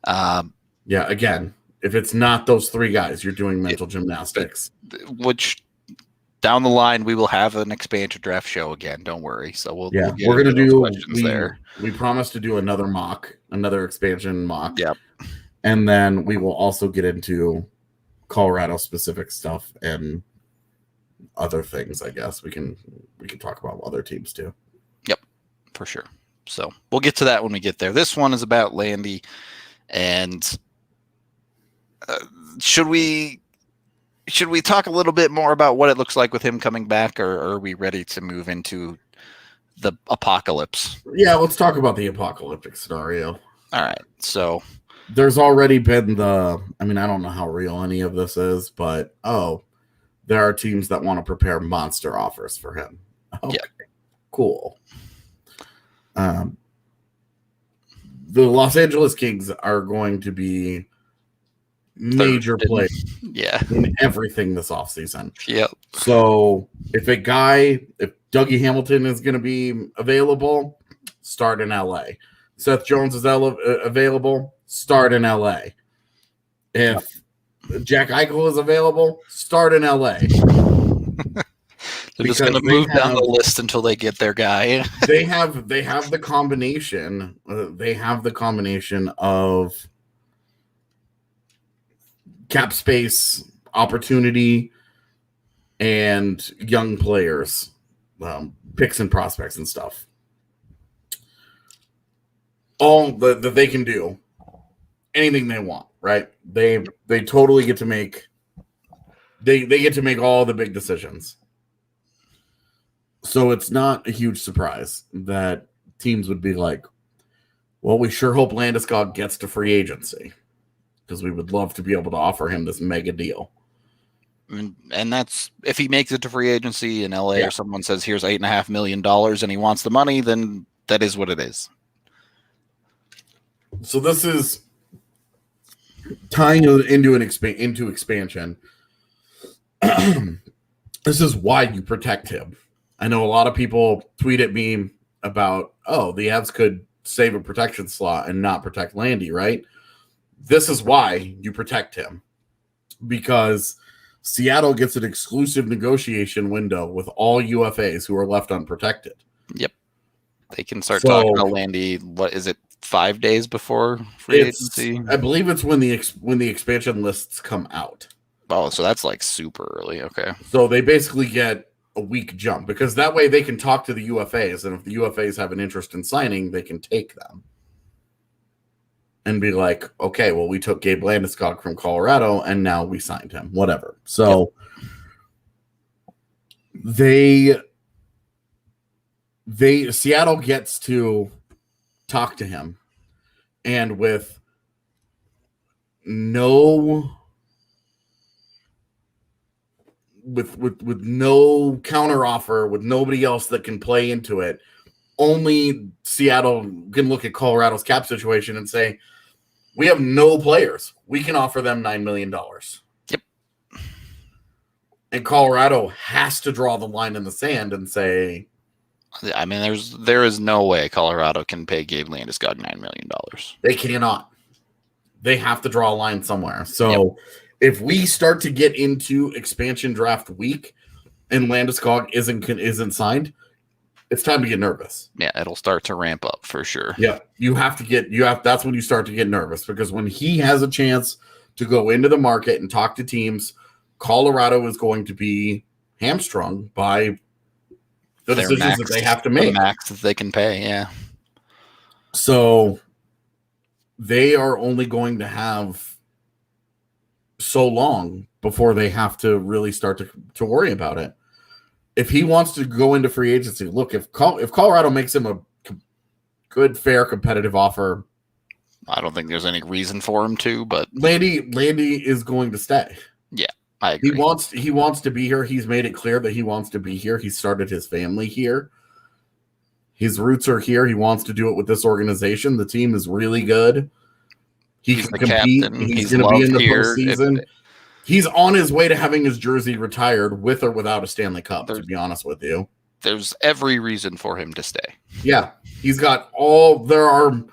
Yeah, again, if it's not those three guys, you're doing mental gymnastics. Which down the line, we will have an expansion draft show again. Don't worry. So we're going to do questions there. We promised to do another expansion mock. Yep. And then we will also get into Colorado specific stuff and other things. I guess we can talk about other teams too. Yep, for sure. So we'll get to that when we get there. This one is about Landy, and should we talk a little bit more about what it looks like with him coming back, or are we ready to move into the apocalypse? Yeah, let's talk about the apocalyptic scenario. All right. So there's already been I don't know how real any of this is, but there are teams that want to prepare monster offers for him. Okay, yeah. Cool. The Los Angeles Kings are going to be major players in everything this offseason. Yep. So if Dougie Hamilton is going to be available, start in LA. Seth Jones is available, start in LA. If Jack Eichel is available, start in LA. They're just going to move down the list until they get their guy. they have the combination. They have the combination of cap space, opportunity, and young players, picks and prospects and stuff. All that they can do anything they want, right? They totally get to make they get to make all the big decisions. So it's not a huge surprise that teams would be like, well, we sure hope Landeskog gets to free agency because we would love to be able to offer him this mega deal. And that's if he makes it to free agency in LA or someone says, here's $8.5 million and he wants the money, then that is what it is. So this is tying into expansion. This is why you protect him. I know a lot of people tweet at me about, the Avs could save a protection slot and not protect Landy, right? This is why you protect him. Because Seattle gets an exclusive negotiation window with all UFAs who are left unprotected. Yep. They can start talking about Landy, what is it, 5 days before free agency? I believe it's when the expansion lists come out. Oh, so that's like super early. Okay. So they basically get a week jump because that way they can talk to the UFAs, and if the UFAs have an interest in signing, they can take them and be like, okay, well, we took Gabe Landeskog from Colorado and now we signed him, whatever. So Seattle gets to talk to him, and with no counter offer, with nobody else that can play into it, only Seattle can look at Colorado's cap situation and say, we have no players. We can offer them $9 million. Yep. And Colorado has to draw the line in the sand and say, I mean, there is no way Colorado can pay Gabe Landeskog $9 million. They cannot. They have to draw a line somewhere. So if we start to get into expansion draft week and Landeskog isn't signed, it's time to get nervous. Yeah, it'll start to ramp up for sure. Yeah, that's when you start to get nervous, because when he has a chance to go into the market and talk to teams, Colorado is going to be hamstrung by the decisions that they have to make. The max that they can pay, yeah. So they are only going to have so long before they have to really start to worry about it. If he wants to go into free agency, look, if Colorado makes him a good, fair, competitive offer, I don't think there's any reason for him to, but Landy is going to stay. Yeah, I agree. He wants to be here. He's made it clear that he wants to be here. He started his family here. His roots are here. He wants to do it with this organization. The team is really good. He can compete. He's going to be in the postseason. He's on his way to having his jersey retired with or without a Stanley Cup, to be honest with you. There's every reason for him to stay. Yeah. There are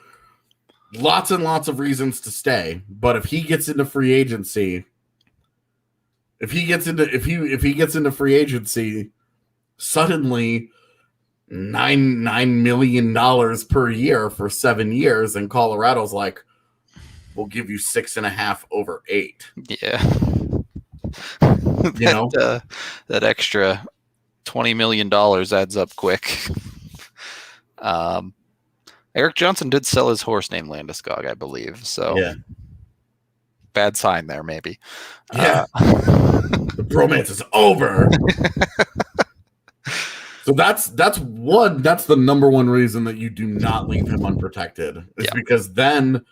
lots and lots of reasons to stay, but if he gets into free agency, suddenly $9 million per year for 7 years, and Colorado's like, we'll give you 6.5 over 8. Yeah. That extra $20 million adds up quick. Eric Johnson did sell his horse named Landeskog, I believe. So bad sign there, maybe. Yeah. The bromance is over. So that's the number one reason that you do not leave him unprotected. Is because then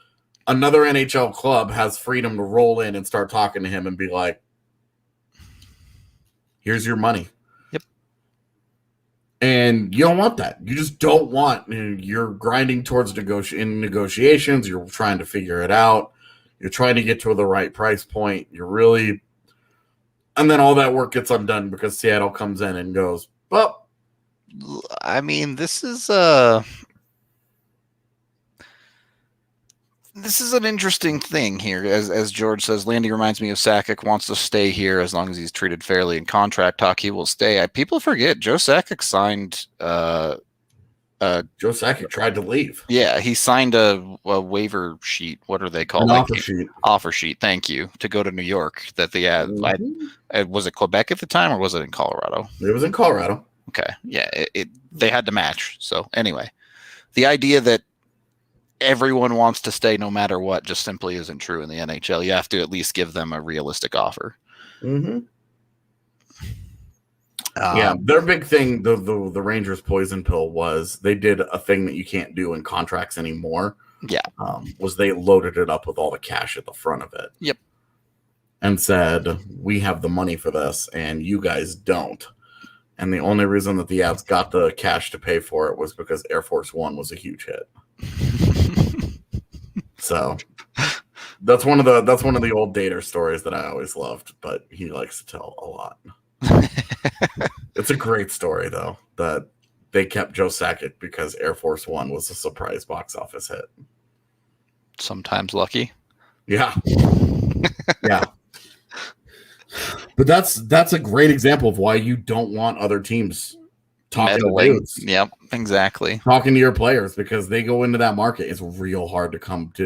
another NHL club has freedom to roll in and start talking to him and be like, here's your money. Yep. And you don't want that. You just don't want, you're grinding towards negotiations. You're trying to figure it out. You're trying to get to the right price point. And then all that work gets undone because Seattle comes in and goes, well, I mean, this is this is an interesting thing here. As George says, Landy reminds me of Sakic, wants to stay here as long as he's treated fairly in contract talk. He will stay. People forget Joe Sakic signed. Joe Sakic tried to leave. Yeah, he signed a waiver sheet. What are they called? An offer sheet. Offer sheet. Thank you, to go to New York. That they had. Was it Quebec at the time, or was it in Colorado? It was in Colorado. Okay, yeah. They had to match. So anyway, the idea that everyone wants to stay no matter what just simply isn't true in the NHL. You have to at least give them a realistic offer. Mm-hmm. Yeah, their big thing, the Rangers' poison pill was they did a thing that you can't do in contracts anymore. Yeah, was they loaded it up with all the cash at the front of it. Yep, and said, "We have the money for this, and you guys don't." And the only reason that the Avs got the cash to pay for it was because Air Force One was a huge hit. So that's one of the old Dater stories that I always loved, but he likes to tell a lot. It's a great story though, that they kept Joe Sakic because Air Force One was a surprise box office hit. Sometimes lucky. Yeah. Yeah. But that's a great example of why you don't want other teams talking to dudes. Yep, exactly. Talking to your players, because they go into that market. It's real hard to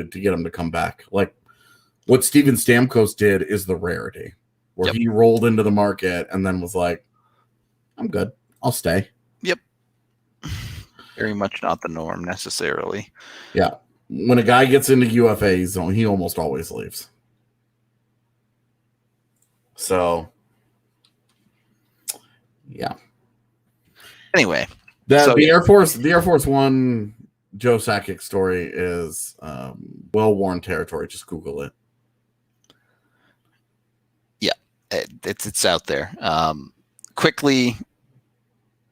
get them to come back. Like what Steven Stamkos did is the rarity, where he rolled into the market and then was like, "I'm good. I'll stay." Yep. Very much not the norm necessarily. Yeah. When a guy gets into UFA, he almost always leaves. So, yeah. Anyway, the Air Force One Joe Sakic story is well-worn territory. Just Google it. Yeah, it's out there. Quickly,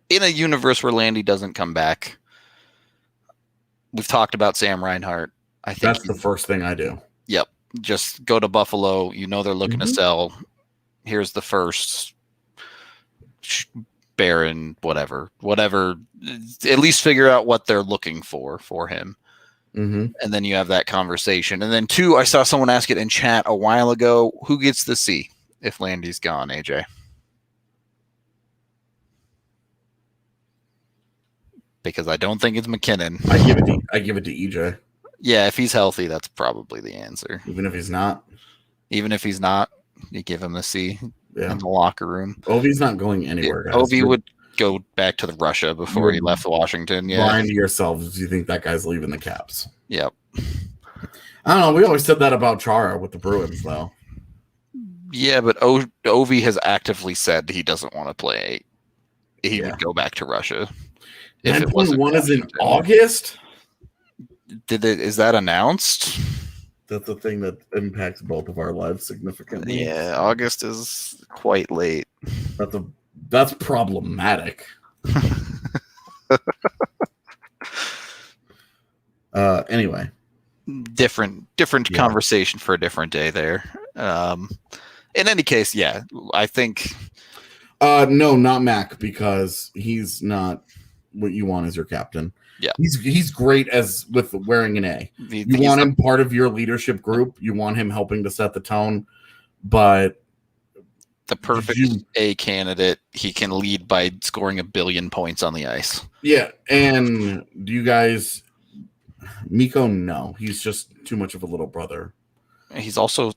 in a universe where Landy doesn't come back, we've talked about Sam Reinhart. I think that's the first thing I do. Yep, just go to Buffalo. You know they're looking to sell. Here's the first Baron, whatever. At least figure out what they're looking for him. Mm-hmm. And then you have that conversation. And then 2, I saw someone ask it in chat a while ago. Who gets the C if Landy's gone, AJ? Because I don't think it's McKinnon. I give it to EJ. Yeah, if he's healthy, that's probably the answer. Even if he's not, you give him the C in the locker room. Ovi's not going anywhere, guys. Ovi would go back to Russia before he left Washington. Yeah, lying to yourselves. You think that guy's leaving the Caps? Yep. I don't know. We always said that about Chara with the Bruins, though. Yeah, but Ovi has actively said he doesn't want to play. He would go back to Russia. 9.1 is in August. Is that announced? That's the thing that impacts both of our lives significantly. Yeah, August is quite late. That's problematic. Anyway, different conversation for a different day there. In any case, yeah, I think. No, not Mac, because he's not what you want as your captain. Yeah, he's great with wearing an A. You want him part of your leadership group. You want him helping to set the tone, but the perfect A candidate. He can lead by scoring 1 billion points on the ice. Yeah, and do you guys, Mikko? No, he's just too much of a little brother. He's also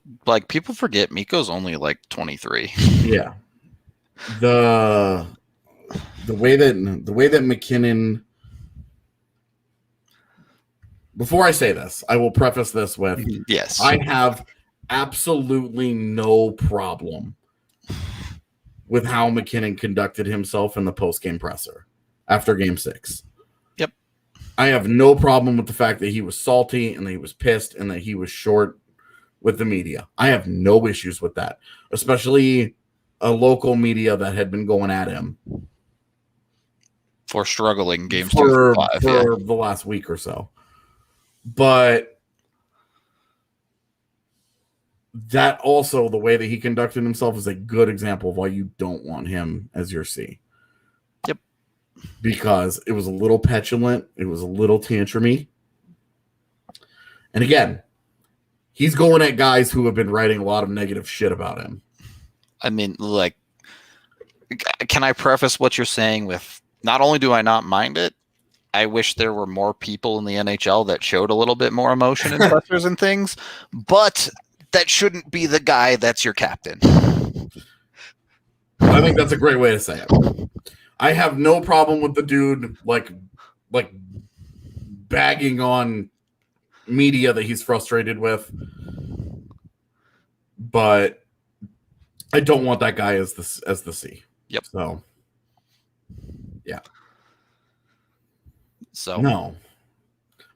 people forget Mikko's only 23. Yeah, the way that McKinnon. Before I say this, I will preface this with, yes, I have absolutely no problem with how McKinnon conducted himself in the post-game presser after Game 6. Yep. I have no problem with the fact that he was salty and that he was pissed and that he was short with the media. I have no issues with that, especially a local media that had been going at him for struggling games for the last week or so. But that also, the way that he conducted himself, is a good example of why you don't want him as your C. Yep. Because it was a little petulant. It was a little tantrumy. And again, he's going at guys who have been writing a lot of negative shit about him. I mean, like, can I preface what you're saying with, not only do I not mind it, I wish there were more people in the NHL that showed a little bit more emotion in pressers and things, but that shouldn't be the guy that's your captain. I think that's a great way to say it. I have no problem with the dude like bagging on media that he's frustrated with, but I don't want that guy as the C. Yep. So, yeah. So no,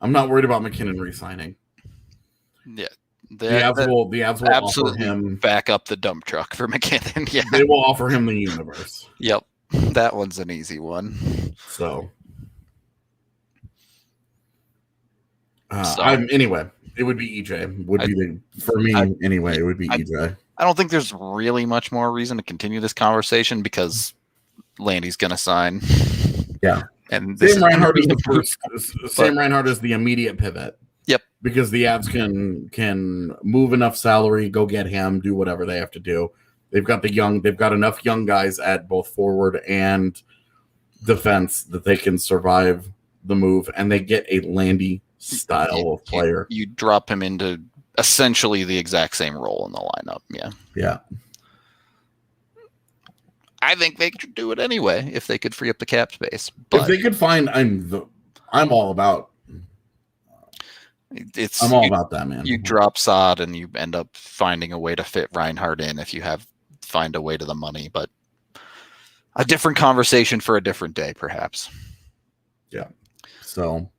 I'm not worried about McKinnon re-signing. Yeah, the Avs will offer him back up the dump truck for McKinnon. Yeah, they will offer him the universe. Yep, that one's an easy one. So, anyway, it would be EJ. For me anyway. It would be EJ. I don't think there's really much more reason to continue this conversation because Landy's going to sign. Yeah. And Sam Reinhart is the first. Sam Reinhart is the immediate pivot. Yep. Because the Avs can move enough salary, go get him, do whatever they have to do. They've got enough young guys at both forward and defense that they can survive the move, and they get a Landy style of player. You drop him into essentially the exact same role in the lineup. Yeah. Yeah. I think they could do it anyway if they could free up the cap space. But if they could find, I'm all about. I'm all about that, man. You drop Saad and you end up finding a way to fit Reinhardt in if you find a way to the money, but a different conversation for a different day, perhaps. Yeah. So,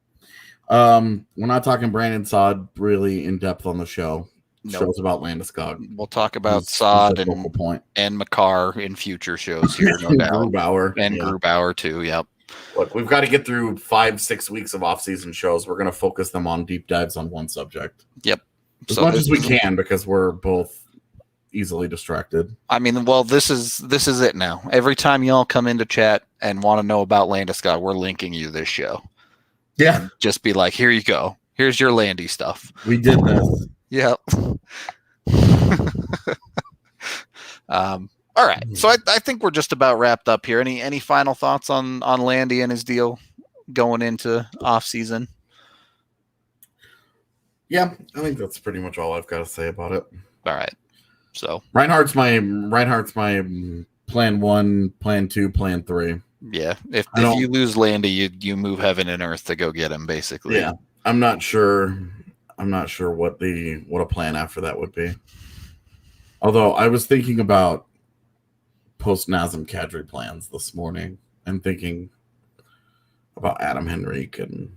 we're not talking Brandon Saad really in depth on the show. Nope. Shows about Landeskog. We'll talk about Saad and Makar in future shows here, no doubt. Grubauer too. Yep. Look, we've got to get through 5-6 weeks of off-season shows. We're going to focus them on deep dives on one subject. Yep. As much as we can, because we're both easily distracted. I mean, well, this is it now. Every time y'all come into chat and want to know about Landeskog, we're linking you this show. Yeah. Just be like, here you go. Here's your Landy stuff. We did this. Yep. All right. So I think we're just about wrapped up here. Any final thoughts on Landy and his deal going into off season? Yeah, I think that's pretty much all I've got to say about it. All right. So Reinhardt's my plan 1, plan 2, plan 3. Yeah. If you lose Landy, you move heaven and earth to go get him, basically. Yeah. I'm not sure what a plan after that would be. Although I was thinking about post Nazem Kadri plans this morning and thinking about Adam Henrique and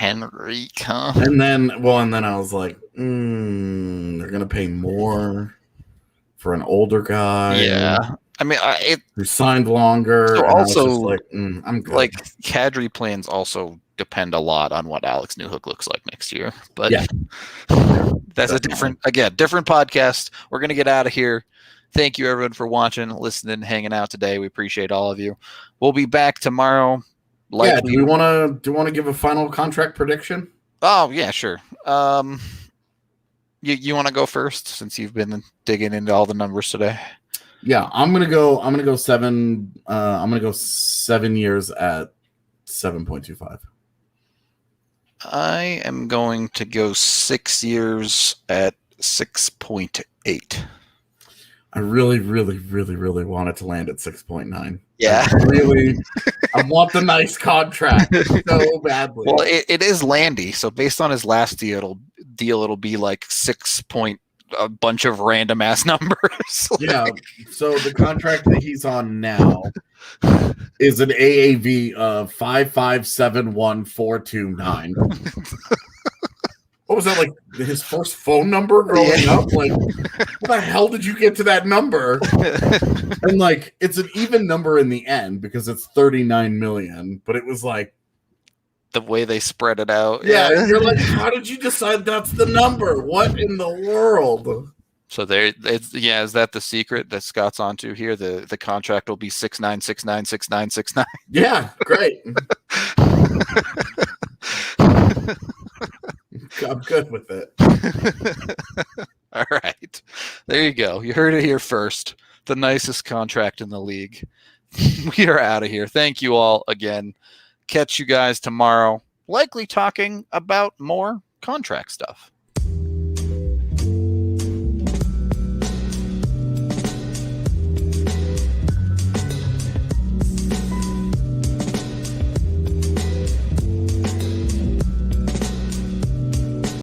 Henrique, huh? And then I was like, they're gonna pay more for an older guy. Yeah. I mean, who signed longer. So also, I'm good. Like Kadri plans also depend a lot on what Alex Newhook looks like next year. But yeah, that's a different podcast. We're gonna get out of here. Thank you everyone for watching, listening, hanging out today. We appreciate all of you. We'll be back tomorrow. Do we want to give a final contract prediction? Oh yeah, sure. You want to go first since you've been digging into all the numbers today? Yeah, I'm gonna go 7. I'm gonna go 7 years at 7.25. I am going to go 6 years at 6.8. I really, really, really, really want it to land at 6.9. Yeah. I want the nice contract so badly. Well, it is Landy, so based on his last deal, it'll be like a bunch of random ass numbers. Yeah. So the contract that he's on now is an AAV of 5571429. What was that, like his first phone number growing up? Like, what the hell did you get to that number? And like, it's an even number in the end because it's 39 million, but it was like the way they spread it out. Yeah. You're like, how did you decide that's the number? What in the world? So is that the secret that Scott's onto here? The contract will be 69696969. Yeah, great. I'm good with it. All right. There you go. You heard it here first. The nicest contract in the league. We are out of here. Thank you all again. Catch you guys tomorrow. Likely talking about more contract stuff.